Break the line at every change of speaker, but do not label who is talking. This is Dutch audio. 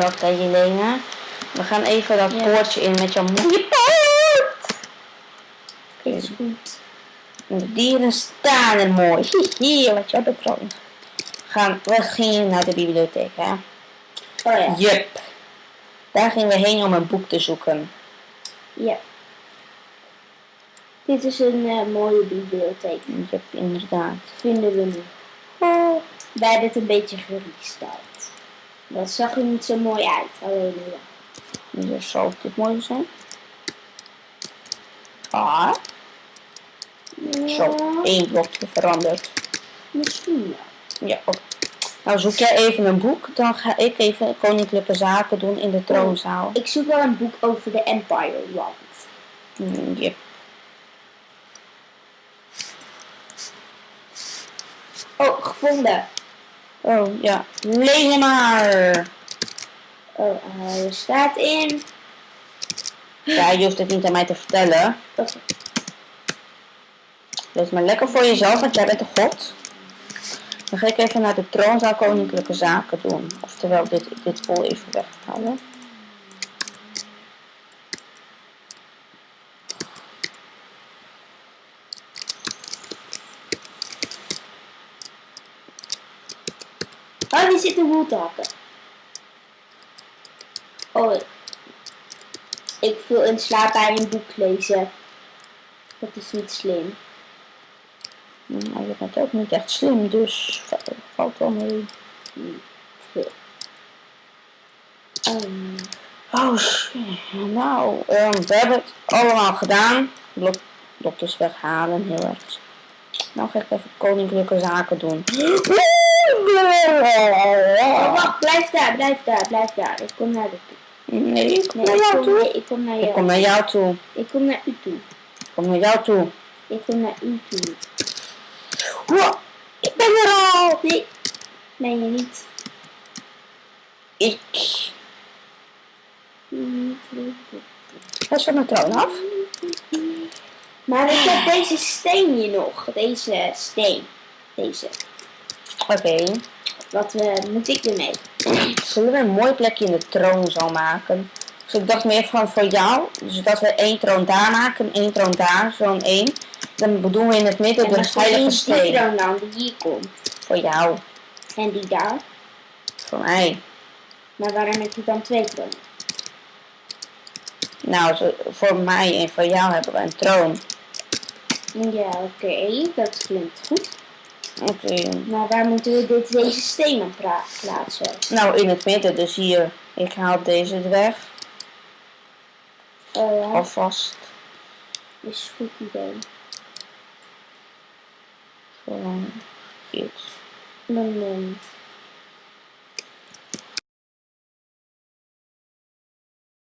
Oké, Jelena. We gaan even dat poortje in met jouw mooie poort.
Dit is goed.
En de dieren staan er mooi. Hihi, wat jij betrokken. We gingen naar de bibliotheek, hè?
Oh ja.
Jup. Daar gingen we heen om een boek te zoeken.
Ja. Dit is een mooie bibliotheek.
Jup, inderdaad.
Vinden we nu.
Oh.
Wij hebben het een beetje gerestart. Dat zag er niet zo mooi uit, alleen ja.
Dus zou dit mooi zijn? Ah.
Ja.
Zo, 1 blokje veranderd.
Misschien wel.
Ja, oké. Nou, zoek jij even een boek, dan ga ik even koninklijke zaken doen in de troonzaal.
Ik zoek wel een boek over de Empire Wand.
Yep.
Oh, gevonden.
Oh, ja. Lees hem maar.
Oh, er staat in.
Ja, je hoeft het niet aan mij te vertellen.
Okay.
Wees maar lekker voor jezelf, want jij bent de god. Dan ga ik even naar de troonzaal koninklijke zaken doen. Oftewel, dit vol even weghalen.
Oh, die zit een woel te hakken. Oh, ik viel in slaap bij een boek lezen. Dat is niet slim.
Maar je bent ook niet echt slim, dus valt wel mee. Oh, nou, we hebben het allemaal gedaan. Blokjes weghalen, heel erg. Nou ga ik even koninklijke zaken doen.
Oh, wacht, blijf daar. Ik kom naar de toe.
Nee, ik kom naar jou toe.
Ik kom naar jou.
Ik kom naar jou toe.
Ik kom naar u toe.
Ik kom naar jou toe.
Ik kom naar u toe.
Wow, ik ben er al.
Nee, ben je niet.
Ik. Hij is van mijn troon af.
Maar ik heb deze steen hier nog. Deze steen. Deze.
Oké.
Wat moet ik ermee?
Zullen we een mooi plekje in de troonzaal maken? Dus ik dacht meer van voor jou. Dus dat we 1 troon daar maken, 1 troon daar, zo'n 1. Dan doen we in het midden de heilige steen.
Die troon dan die hier komt.
Voor jou.
En die daar.
Voor mij.
Maar waarom heb je dan 2 tronen?
Nou, voor mij en voor jou hebben we een troon.
Ja, oké. Dat klinkt goed.
Oké.
Maar waar moeten we deze steen op plaatsen?
Nou, in het midden, dus hier. Ik haal deze er weg.
Oh ja.
Alvast.
Is een goed idee.
Gewoon. Goed.
Moment.